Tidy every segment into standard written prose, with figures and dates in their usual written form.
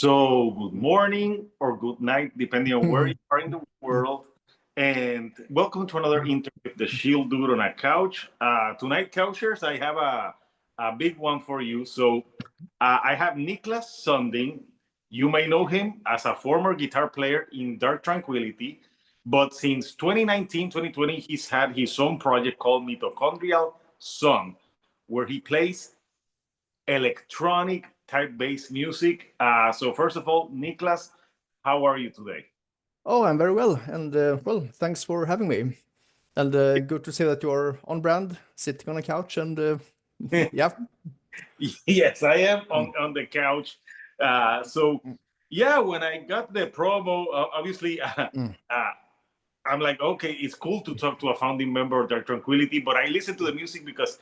So, good morning or good night, depending on where you are in the world. And welcome to another interview with the Shield Dude on a Couch. Tonight, Couchers, I have a big one for you. So, I have Niklas Sundin. You may know him as a former guitar player in Dark Tranquility, but since 2019, 2020, he's had his own project called Mitochondrial Sun, where he plays electronic type based music. So, first of all, Niklas, how are you today? Oh, I'm very well, and well, thanks for having me. And good to see that you are on brand, sitting on a couch, and yeah. Yes, I am on the couch. So, yeah, when I got the promo, obviously, I'm like, okay, it's cool to talk to a founding member of Dark Tranquility, but I listen to the music because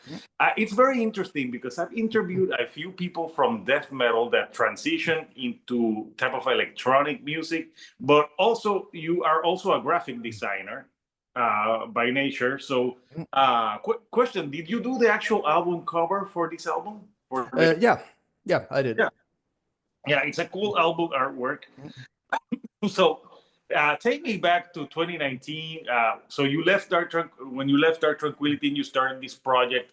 it's very interesting because I've interviewed a few people from death metal that transition into type of electronic music, but also you are also a graphic designer by nature. So, question: did you do the actual album cover for this album? For the Yeah, I did. yeah, yeah, it's a cool album artwork. So, take me back to 2019. So you left when you left Dark Tranquility and you started this project.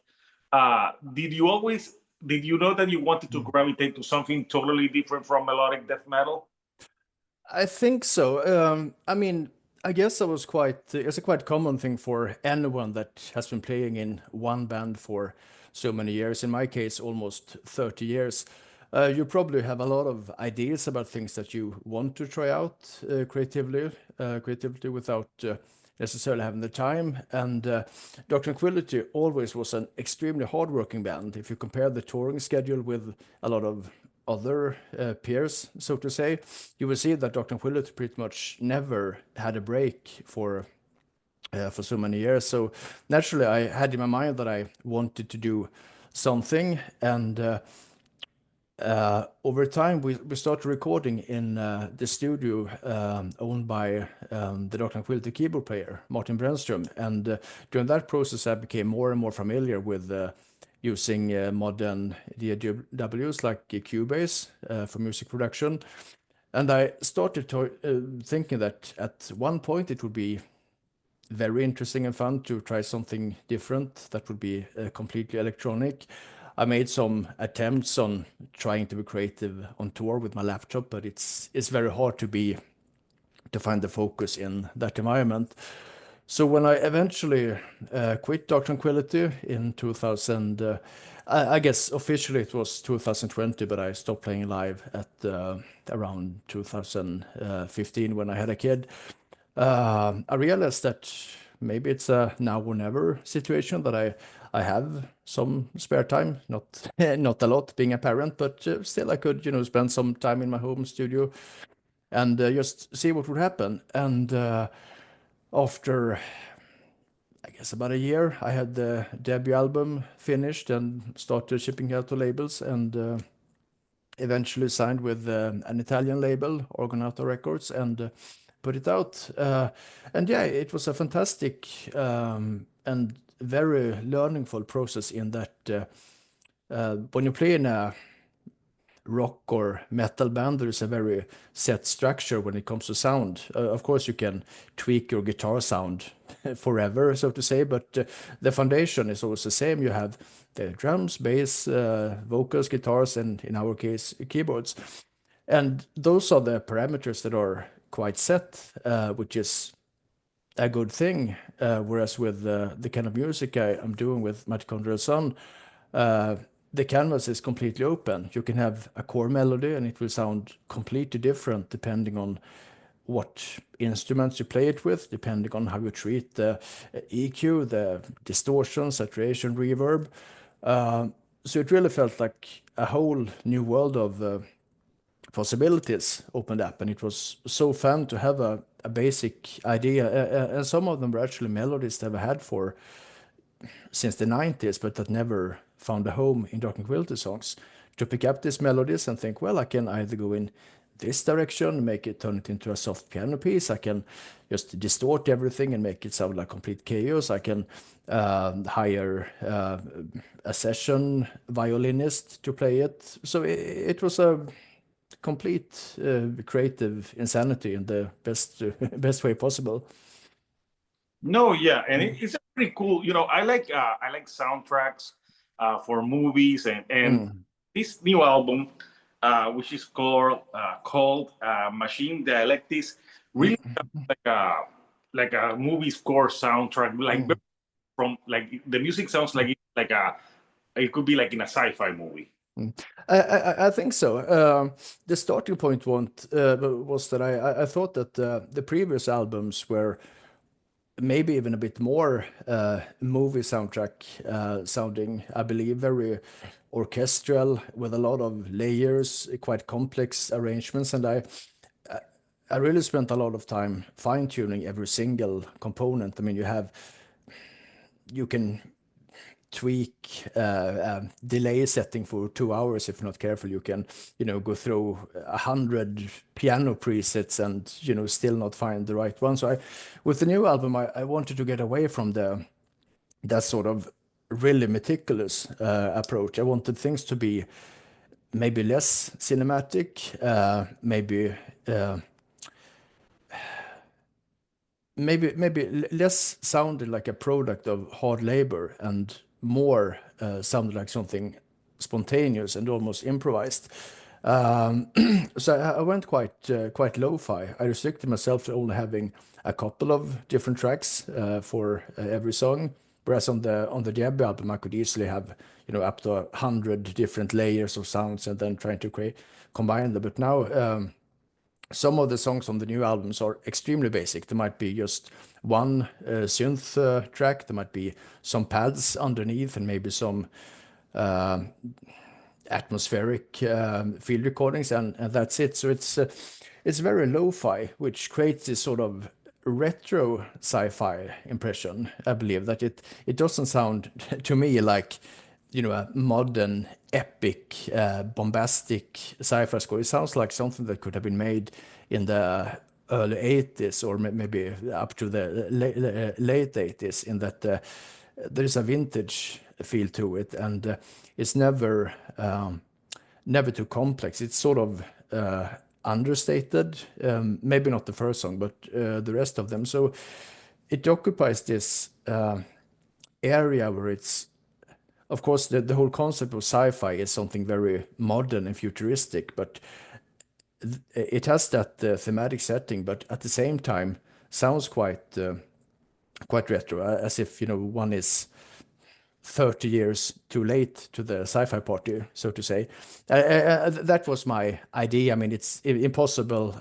Did you always did you know that you wanted to gravitate to something totally different from melodic death metal? I think so. I mean, I guess I was it's a quite common thing for anyone that has been playing in one band for so many years. In my case, almost 30 years. You probably have a lot of ideas about things that you want to try out creatively without necessarily having the time. And Dr. Tranquility always was an extremely hardworking band. If you compare the touring schedule with a lot of other peers, so to say, you will see that Dr. Tranquility pretty much never had a break for so many years. So naturally, I had in my mind that I wanted to do something, and over time, we started recording in the studio owned by the Dr. Tranquility keyboard player, Martin Brännström. And during that process, I became more and more familiar with using modern DAWs like Cubase for music production. And I started thinking that at one point it would be very interesting and fun to try something different that would be completely electronic. I made some attempts on trying to be creative on tour with my laptop, but it's very hard to find the focus in that environment. So when I eventually quit Dark Tranquility in 2000, I guess officially it was 2020, but I stopped playing live at around 2015 when I had a kid. I realized that maybe it's a now or never situation that I have some spare time, not not a lot being a parent, but still I could spend some time in my home studio and just see what would happen. And after I guess about a year, I had the debut album finished and started shipping out to labels, and eventually signed with an Italian label, Orgonato Records, and put it out. And yeah, it was a fantastic and very learningful process in that when you play in a rock or metal band, there is a very set structure when it comes to sound. Of course, you can tweak your guitar sound forever, so to say, but the foundation is always the same. You have the drums, bass, vocals, guitars, and in our case, keyboards. And those are the parameters that are quite set, which is a good thing. Whereas with the kind of music I'm doing with Mitochondrial Sun, the canvas is completely open. You can have a core melody and it will sound completely different depending on what instruments you play it with, depending on how you treat the EQ, the distortion, saturation, reverb. So it really felt like a whole new world of possibilities opened up, and it was so fun to have a basic idea. And some of them were actually melodies that I've had for since the 90s, but that never found a home in Dark Tranquility songs. To pick up these melodies and think, well, I can either go in this direction, make it turn it into a soft piano piece. I can just distort everything and make it sound like complete chaos. I can hire a session violinist to play it. So it was a complete creative insanity in the best best way possible. No, yeah, and it's pretty cool. I like soundtracks for movies, and this new album, which is called Machine Dialectics, really like a movie score soundtrack, like from like the music sounds like it could be like in a sci-fi movie. I think so. The starting point was that I thought that the previous albums were maybe even a bit more movie soundtrack sounding, I believe, very orchestral with a lot of layers, quite complex arrangements, and I really spent a lot of time fine tuning every single component. I mean, you can tweak delay setting for 2 hours if you're not careful. You can go through 100 piano presets and still not find the right one. So with the new album I wanted to get away from that sort of really meticulous approach. I wanted things to be maybe less cinematic, maybe less sounded like a product of hard labor and more sounded like something spontaneous and almost improvised. Um, so I went quite lo-fi. I restricted myself to only having a couple of different tracks for every song, whereas on the Debbie album I could easily have up to 100 different layers of sounds and then trying to combine them. But now some of the songs on the new albums are extremely basic. There might be just one synth track, there might be some pads underneath, and maybe some atmospheric field recordings, and that's it. So it's very lo-fi, which creates this sort of retro sci-fi impression. I believe that it doesn't sound to me like a modern epic bombastic sci-fi score. It sounds like something that could have been made in the early 80s or maybe up to the late 80s, in that there is a vintage feel to it, and it's never too complex. It's sort of understated, maybe not the first song, but the rest of them. So it occupies this area where it's, of course, the whole concept of sci-fi is something very modern and futuristic, but it has that thematic setting, but at the same time sounds quite retro, as if one is 30 years too late to the sci-fi party, so to say. That was my idea. I mean, it's impossible.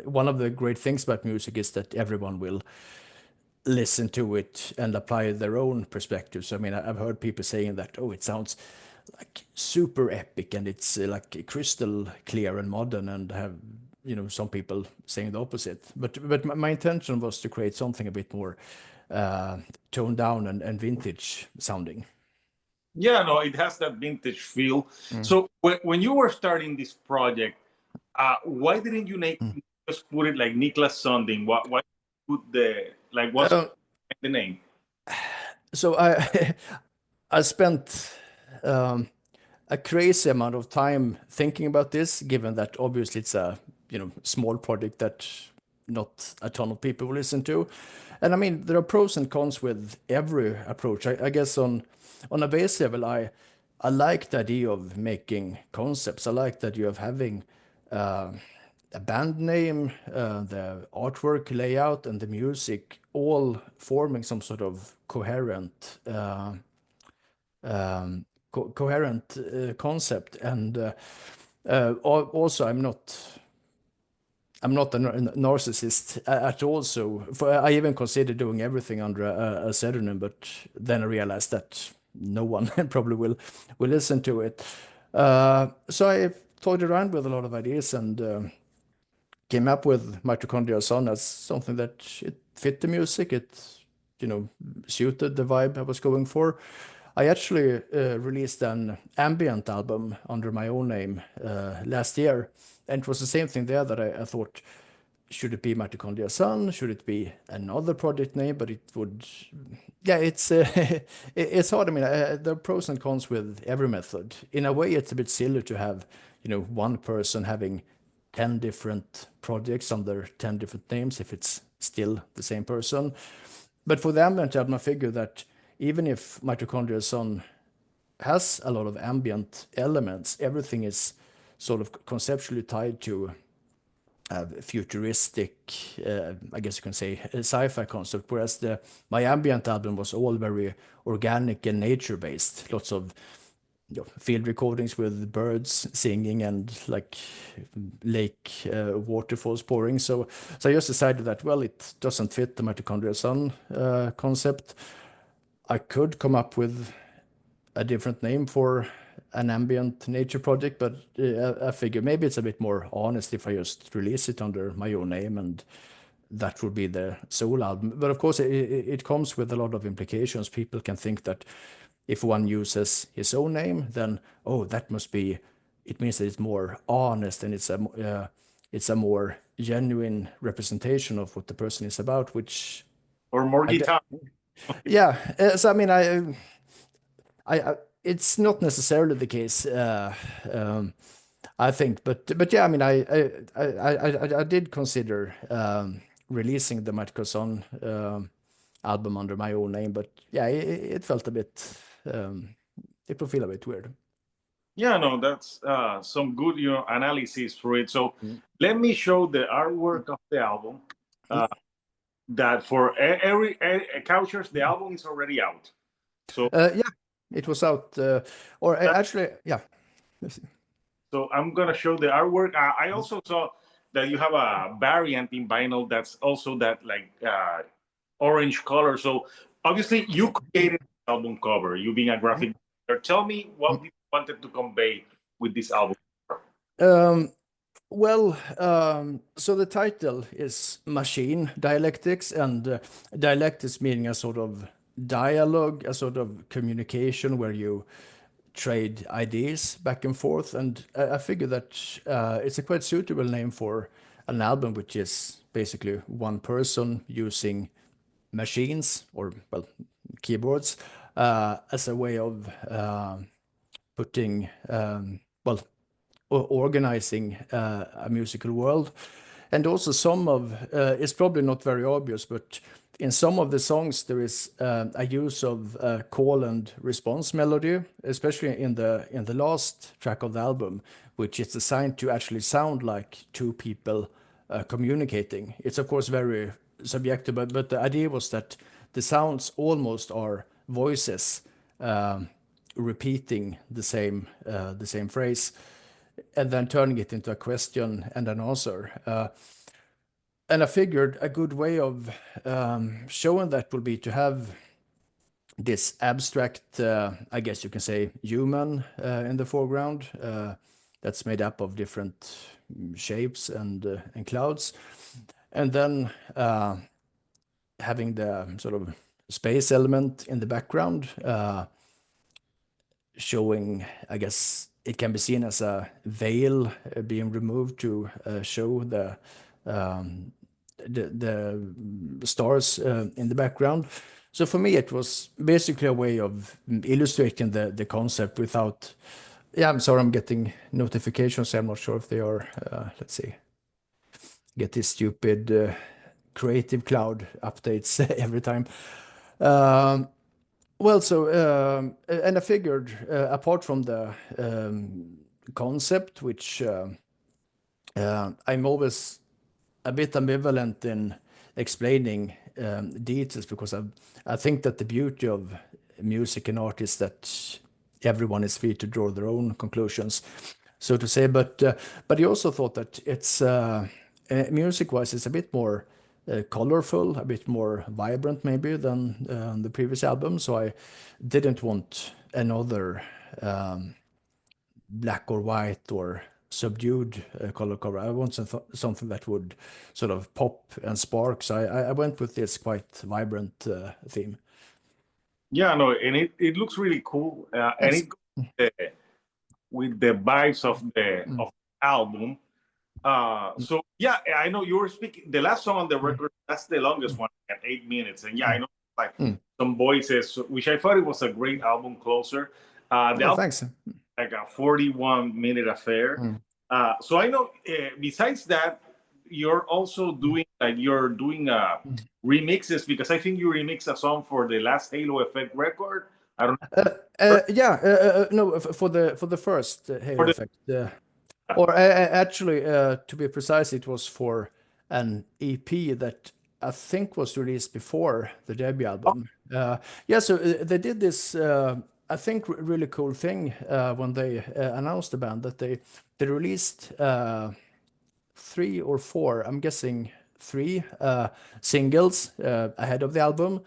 One of the great things about music is that everyone will listen to it and apply their own perspectives. I mean, I've heard people saying that, oh, it sounds like super epic and it's like crystal clear and modern, and have some people saying the opposite. But my intention was to create something a bit more toned down and vintage sounding. Yeah, no, it has that vintage feel. So when you were starting this project, why didn't you just put it like Niklas Sundin? Why put what's the name? So I spent a crazy amount of time thinking about this, given that obviously it's a small project that not a ton of people will listen to. And I mean, there are pros and cons with every approach. I guess on a base level, I like the idea of making concepts. I like the idea of having a band name, the artwork layout, and the music all forming some sort of coherent concept. And also, I'm not a narcissist at all. So I even considered doing everything under a pseudonym, but then I realized that no one probably will listen to it. So I toyed around with a lot of ideas and came up with Mitochondrial Sun as something that it fit the music. It suited the vibe I was going for. I actually released an ambient album under my own name last year, and it was the same thing there, that I thought, should it be Mitochondrial Sun? Should it be another project name? But it would, yeah, it's it's hard. I mean, there are pros and cons with every method. In a way, it's a bit silly to have one person having 10 different projects under 10 different names if it's still the same person. But for the ambient album, I figure that even if Mitochondrial Sun has a lot of ambient elements, everything is sort of conceptually tied to futuristic, I guess you can say, sci-fi concept, whereas my ambient album was all very organic and nature-based. Lots of field recordings with birds singing and like lake waterfalls pouring. So I just decided that, well, it doesn't fit the Mitochondrial Sun concept. I could come up with a different name for an ambient nature project, but I figure maybe it's a bit more honest if I just release it under my own name, and that would be the sole album. But of course, it comes with a lot of implications. People can think that if one uses his own name, then that must be. It means that it's more honest and it's a more genuine representation of what the person is about, which or more guitar. Yeah. So I mean, it's not necessarily the case. I think, but yeah, I mean, I did consider releasing the Mitochondrial Sun album under my own name, but yeah, it felt a bit. It would feel a bit weird. Yeah, no, that's some good, analysis for it. So let me show the artwork of the album. That for every Couchers, the album is already out. So yeah, it was out, or actually, yeah. So I'm gonna show the artwork. I also saw that you have a variant in vinyl that's also that like orange color. So obviously you created the album cover. You being a graphic designer. Tell me what you wanted to convey with this album. Well, so the title is Machine Dialectics, and dialectics meaning a sort of dialogue, a sort of communication where you trade ideas back and forth. And I figure that it's a quite suitable name for an album, which is basically one person using machines or, well, keyboards as a way of putting, well, organizing a musical world. And also some of, it's probably not very obvious, but in some of the songs there is a use of call and response melody, especially in the last track of the album, which is designed to actually sound like two people communicating. It's of course very subjective, but the idea was that the sounds almost are voices repeating the same phrase, and then turning it into a question and an answer. And I figured a good way of showing that would be to have this abstract, I guess you can say, human in the foreground that's made up of different shapes and clouds. And then having the sort of space element in the background, showing, I guess it can be seen as a veil being removed to show the stars in the background. So for me, it was basically a way of illustrating the concept without. Yeah, I'm sorry, I'm getting notifications. I'm not sure if they are. Let's see. Get this stupid Creative Cloud updates every time. Well, so and I figured apart from the concept, which I'm always a bit ambivalent in explaining details, because I think that the beauty of music and art is that everyone is free to draw their own conclusions, so to say. But you also thought that it's music-wise, it's a bit more colorful, a bit more vibrant maybe than the previous album. So I didn't want another black or white or subdued color cover. I want something that would sort of pop and spark. So I went with this quite vibrant theme. Yeah, no, and it looks really cool, and it goes with the vibes of the album. So yeah, I know you were speaking. The last song on the record, that's the longest one at 8 minutes, and yeah, I know like some voices, which I thought it was a great album closer. The album, Thanks. like a 41-minute affair. So I know besides that, you're also doing remixes, because I think you remixed a song for the last Halo Effect record. I don't know. Yeah, no, for the first Halo For the, Effect, or actually, to be precise, it was for an EP that I think was released before the debut album. Yeah, so they did this, I think, really cool thing when they announced the band, that they released 3 or 4, I'm guessing 3 singles ahead of the album.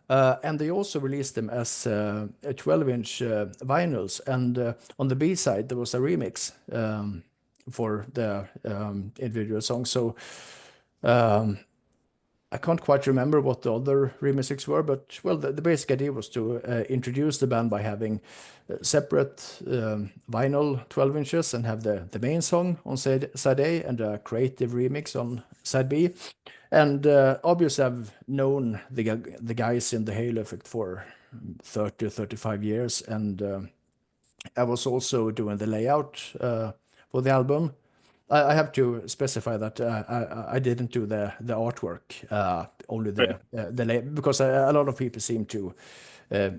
And they also released them as 12-inch vinyls. And on the B side, there was a remix for the individual songs. So I can't quite remember what the other remixes were, but well, the basic idea was to introduce the band by having separate vinyl 12 inches and have the main song on side A and a creative remix on side B. And obviously, I've known the guys in the Halo Effect for 30, 35 years, and I was also doing the layout for the album. I have to specify that I didn't do the artwork, only the because a lot of people seem to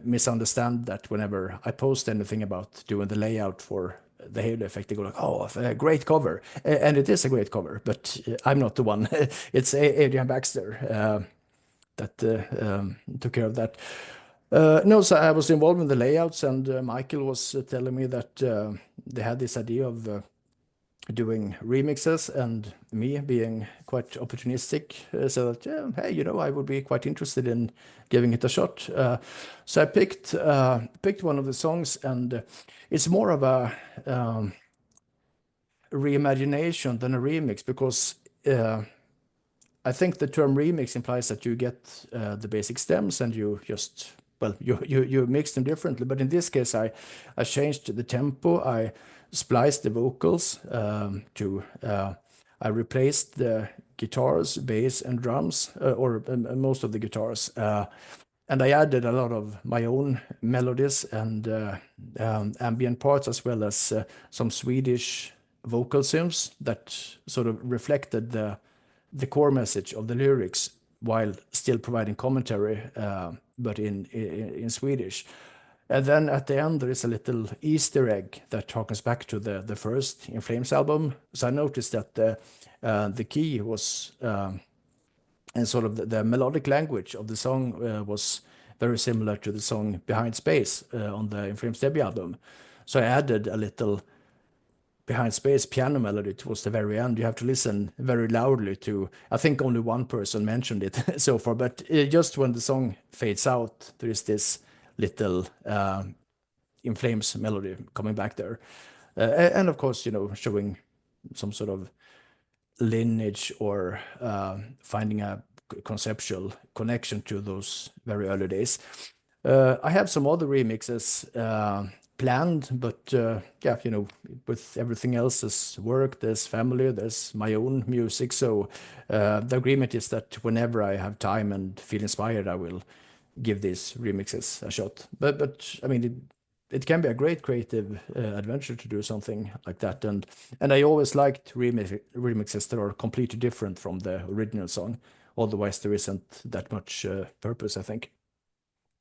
misunderstand that whenever I post anything about doing the layout for the Halo Effect, they go like, "Oh, a great cover," and it is a great cover, but I'm not the one. It's Adrian Baxter that took care of that. No, so I was involved in the layouts, and Michael was telling me that they had this idea of doing remixes, and me being quite opportunistic, so that yeah, hey, I would be quite interested in giving it a shot. So I picked one of the songs, and it's more of a reimagination than a remix, because I think the term remix implies that you get the basic stems and you just, well, you mix them differently. But in this case, I changed the tempo. I spliced the vocals I replaced the guitars, bass, and drums, or most of the guitars. And I added a lot of my own melodies and ambient parts, as well as some Swedish vocal synths that sort of reflected the core message of the lyrics while still providing commentary, but in Swedish. And then at the end, there is a little Easter egg that harkens back to the first In Flames album. So I noticed that the key was, and sort of the melodic language of the song was very similar to the song Behind Space on the In Flames debut album. So I added a little Behind Space piano melody towards the very end. You have to listen very loudly to, I think only one person mentioned it so far, but just when the song fades out, there is this little In Flames melody coming back there. And of course, showing some sort of lineage or finding a conceptual connection to those very early days. I have some other remixes planned, but yeah, with everything else, there's work, there's family, there's my own music. So the agreement is that whenever I have time and feel inspired, I will give these remixes a shot. But I mean, it can be a great creative adventure to do something like that. And I always liked remixes that are completely different from the original song. Otherwise, there isn't that much purpose, I think.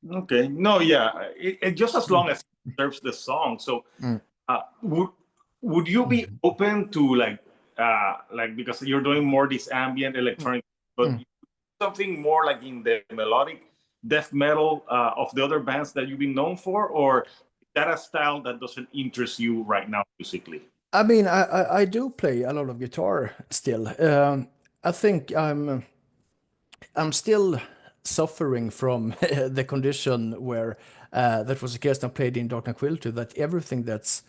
Okay. No, yeah. It just as long as it serves the song. So, would you be open to like because you're doing more this ambient electronic, but something more like in the melodic death metal of the other bands that you've been known for, or is that a style that doesn't interest you right now musically? I mean, I do play a lot of guitar still. I think I'm still suffering from the condition where that was the case I played in Dark Tranquility, that everything that's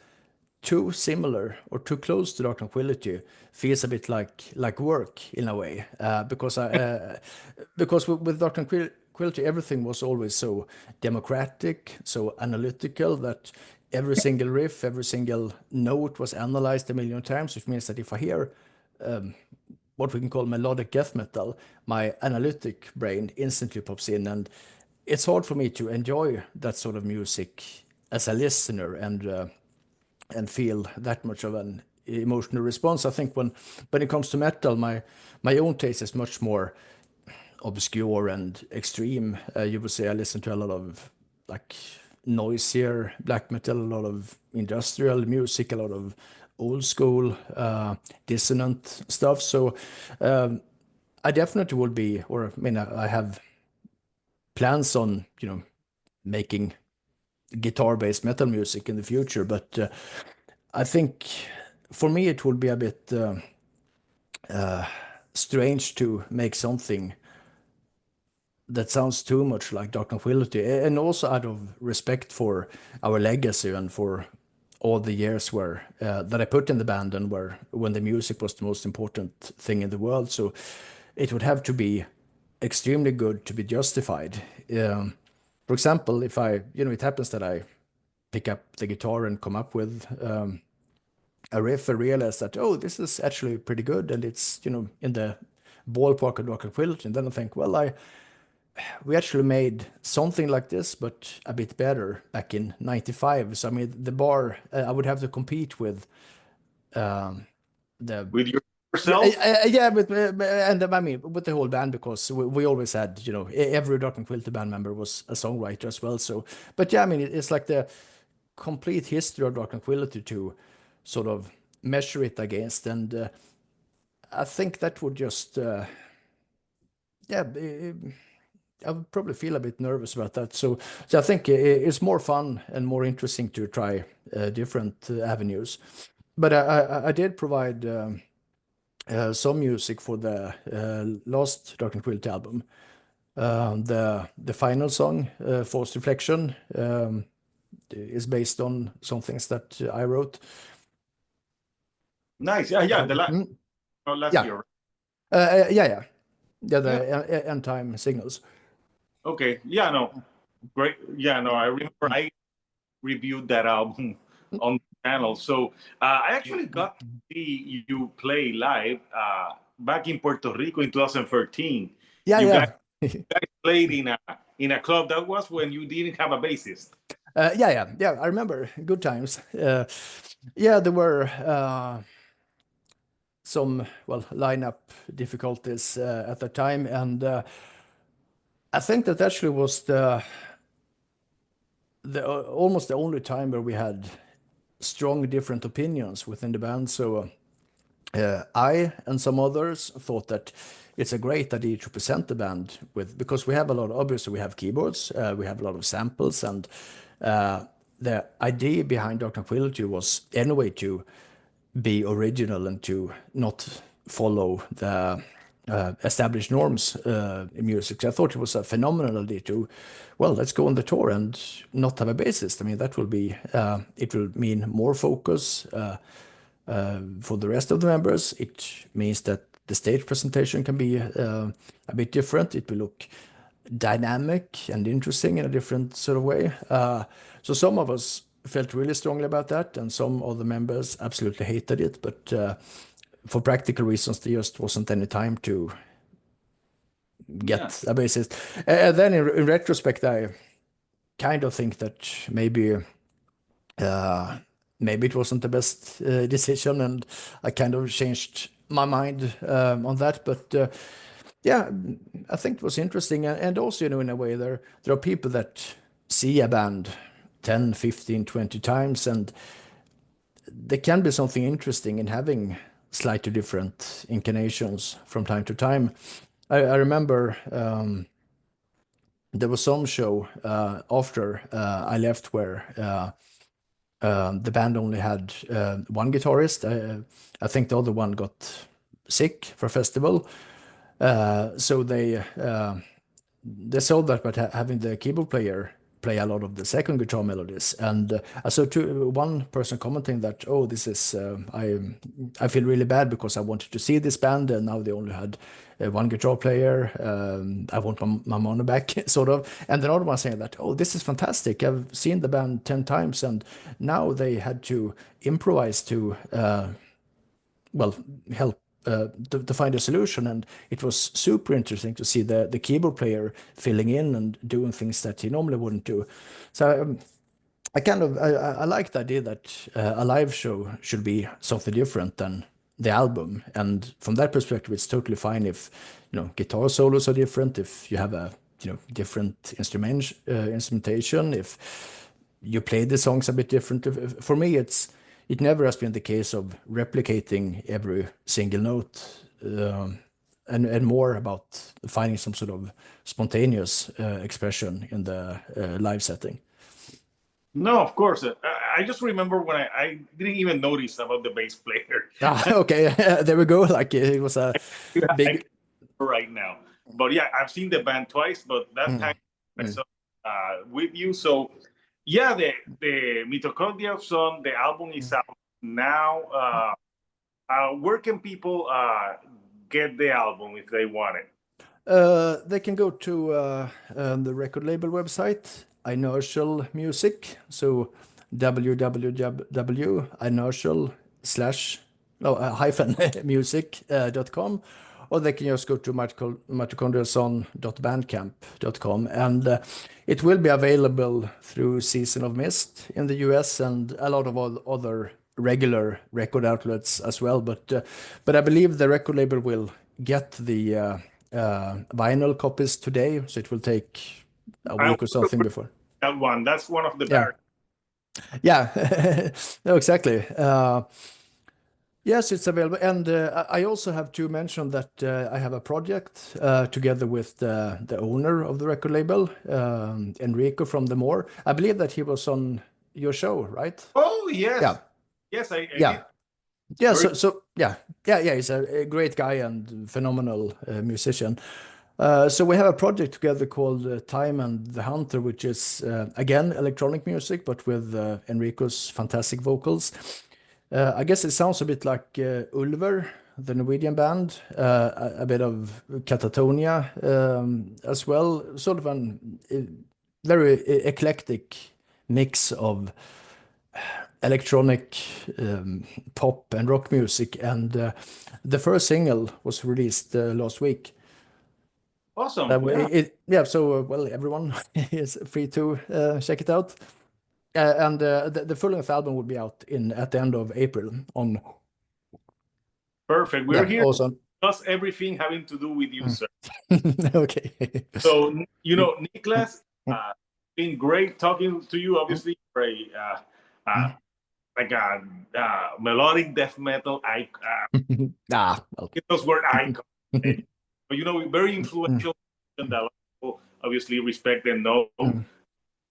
too similar or too close to Dark Tranquility feels a bit like work in a way, because with Dark Tranquility everything was always so democratic, so analytical, that every single riff, every single note was analyzed a million times, which means that if I hear what we can call melodic death metal, my analytic brain instantly pops in, and it's hard for me to enjoy that sort of music as a listener and feel that much of an emotional response. I think when it comes to metal, my own taste is much more obscure and extreme. You would say I listen to a lot of like noisier black metal, a lot of industrial music, a lot of old school dissonant stuff. So I definitely would be, or I mean, I have plans on making guitar-based metal music in the future, but I think for me it would be a bit strange to make something that sounds too much like Dark Tranquility, and also out of respect for our legacy and for all the years where that I put in the band and where when the music was the most important thing in the world. So it would have to be extremely good to be justified. For example, if it happens that I pick up the guitar and come up with a riff, I realize that, oh, this is actually pretty good and it's, in the ballpark of Dark Tranquility. And then I think, well, we actually made something like this, but a bit better back in '95. So I mean, the bar I would have to compete with the with yourself. yeah, and I mean with the whole band, because we always had every Dark Tranquility band member was a songwriter as well. So, but yeah, I mean it's like the complete history of Dark Tranquility to sort of measure it against, and I think that would just yeah. I would probably feel a bit nervous about that. So I think it's more fun and more interesting to try different avenues. But I did provide some music for the last Dark Tranquility album. The final song, Forced Reflection, is based on some things that I wrote. Nice. Yeah. The last yeah. year. Yeah. The end time signals. Okay. Yeah. No. Great. Yeah. No. I remember I reviewed that album on the channel. So I actually got to see you play live back in Puerto Rico in 2013. Yeah. You guys played in a club. That was when you didn't have a bassist. Yeah. I remember good times. Yeah, there were some lineup difficulties at the time, and I think that actually was the almost the only time where we had strong different opinions within the band. So I and some others thought that it's a great idea to present the band with, because we have obviously we have keyboards, we have a lot of samples, and the idea behind Dark Tranquility was anyway to be original and to not follow the established norms in music. So I thought it was a phenomenal idea to, let's go on the tour and not have a bassist. I mean, that will be, it will mean more focus for the rest of the members. It means that the stage presentation can be a bit different. It will look dynamic and interesting in a different sort of way. So some of us felt really strongly about that, and some of the members absolutely hated it. But for practical reasons, there just wasn't any time to get a bassist. And then in retrospect, I kind of think that maybe it wasn't the best decision, and I kind of changed my mind on that. But yeah, I think it was interesting. And also, in a way, there are people that see a band 10, 15, 20 times, and there can be something interesting in having slightly different inclinations from time to time. I remember there was some show after I left where the band only had one guitarist. I think the other one got sick for a festival. So they solved that by having the keyboard player play a lot of the second guitar melodies. And I saw one person commenting that, oh, this is, I feel really bad because I wanted to see this band and now they only had one guitar player. I want my money back, sort of. And another one saying that, oh, this is fantastic. I've seen the band 10 times and now they had to improvise to, help to find a solution, and it was super interesting to see the keyboard player filling in and doing things that he normally wouldn't do. So I like the idea that a live show should be something different than the album, and from that perspective, it's totally fine if guitar solos are different, if you have a different instrumentation, if you play the songs a bit different. For me, it never has been the case of replicating every single note, and more about finding some sort of spontaneous expression in the live setting. No, of course. I just remember when I didn't even notice about the bass player. Okay, there we go. Like it was a I big. right now. But yeah, I've seen the band twice, but that Mm, time I mm. saw with you. So yeah, the Mitochondrial song, the album is out now. Where can people get the album if they want it? They can go to the record label website, Inertial Music. So www.inertial slash no hyphen music.com, or they can just go to mitochondrialson.bandcamp.com, and it will be available through Season of Mist in the US and a lot of other regular record outlets as well. But I believe the record label will get the vinyl copies today, so it will take a I week or something before. that one. That's one of the Yeah, better. yeah, no, exactly. Yes, it's available, and I also have to mention that I have a project together with the owner of the record label, Enrico from the More. I believe that he was on your show, right? Oh yes, Yeah, yes, I yeah. did. Yeah, Very so yeah, he's a great guy and phenomenal musician. So we have a project together called Time and the Hunter, which is again electronic music, but with Enrico's fantastic vocals. I guess it sounds a bit like Ulver, the Norwegian band, a bit of Catatonia as well, sort of an very eclectic mix of electronic pop and rock music. And the first single was released last week. awesome. Yeah, Yeah, so well, everyone is free to check it out. And the full-length album will be out at the end of April on. perfect. We're Yeah, here to awesome. discuss everything having to do with you, Mm. sir. Okay. So Mm, Niklas, mm, been great talking to you. mm, Obviously, you're mm. like a melodic death metal icon. Well. Those were icons. Eh, but very Mm, influential and that a lot of people obviously respect and know. mm,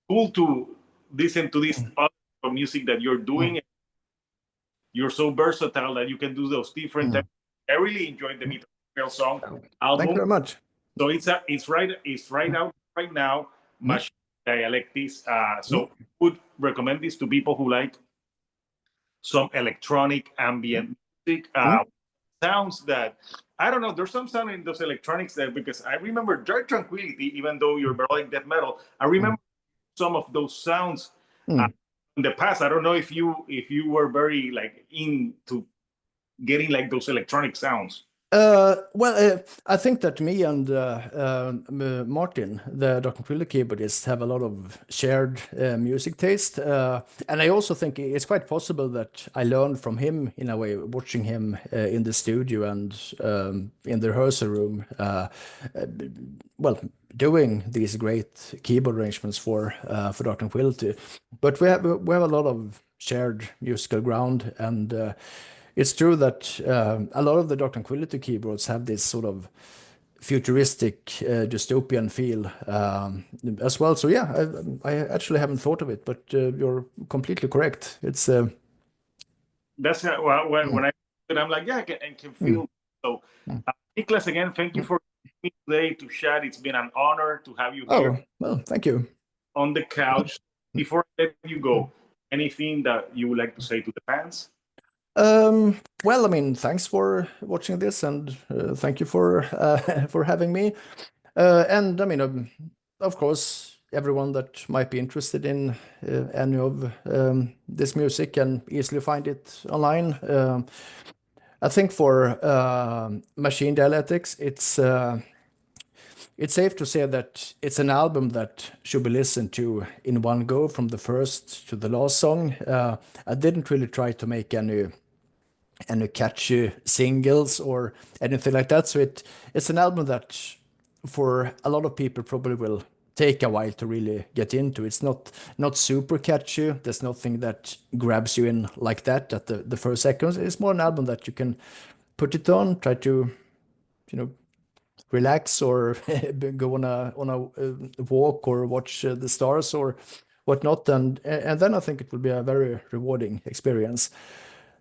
Cool to listen to this mm, other music that you're mm, doing. You're so versatile that you can do those different mm, types. I really enjoyed the mm. Mitochondrial song Thank you album. very much. So it's right Mm, out right now. mm, Machine Dialectics. mm, So would recommend this to people who like some electronic mm, ambient music. mm, Sounds that I don't know. There's some sound in those electronics there because I remember Tranquility, even though you're melodic death metal. I mm, remember some of those sounds uh, mm. in the past. I don't know if you were very like into getting like those electronic sounds. I think that me and Martin, the Dr. Quiller keyboardist, have a lot of shared music taste. And I also think it's quite possible that I learned from him in a way, watching him in the studio and in the rehearsal room. Well, doing these great keyboard arrangements for Dr. Quilty. But we have a lot of shared musical ground, and it's true that a lot of the Dr. Tranquility keyboards have this sort of futuristic dystopian feel as well. So yeah, I actually haven't thought of it, but you're completely correct. It's That's well, mm, when I'm like, yeah, I can mm, feel. So, mm, Niklas, again, thank you mm. for me today to chat. It's been an honor to have you here Oh, well, thank you. on the couch. Before I let you Mm. go, anything that you would like to say to the fans? Well, I mean, thanks for watching this, and thank you for for having me. And I mean, of course, everyone that might be interested in any of this music can easily find it online. I think for machine dialectics, it's it's safe to say that it's an album that should be listened to in one go from the first to the last song. I didn't really try to make any catchy singles or anything like that. So it's an album that for a lot of people probably will take a while to really get into. It's not super catchy. There's nothing that grabs you in like that at the first seconds. It's more an album that you can put it on, try to, relax or go on a walk or watch the stars or whatnot, and then I think it will be a very rewarding experience.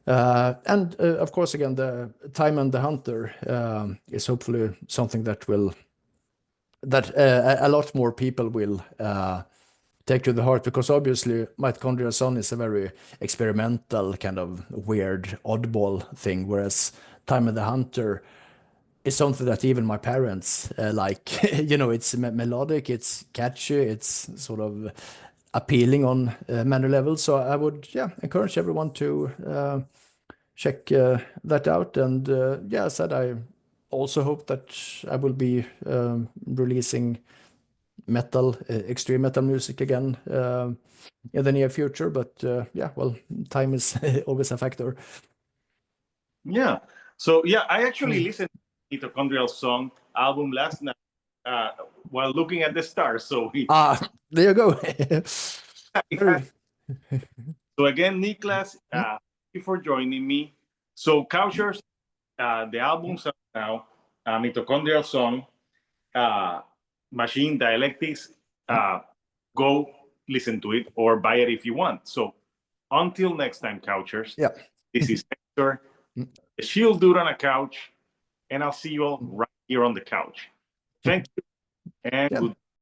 And of course, again, the Time and the Hunter is hopefully something that a lot more people will take to the heart, because obviously Mitochondrial Sun is a very experimental kind of weird oddball thing, whereas Time and the Hunter is something that even my parents like. It's melodic, it's catchy, it's sort of appealing on many levels. So I would, encourage everyone to check that out. And I said I also hope that I will be releasing extreme metal music again in the near future. But time is always a factor. Yeah. So I actually listened to Mitochondrial Song album last night while looking at the stars. So there you go. So again, Niklas, thank you for joining me. So Couchers, the albums are now Mitochondrial Song, Machine Dialectics. Go listen to it or buy it if you want. So until next time, Couchers. This is Hector, the Shield Dude on a Couch, and I'll see you all right here on the couch. Thank you and good.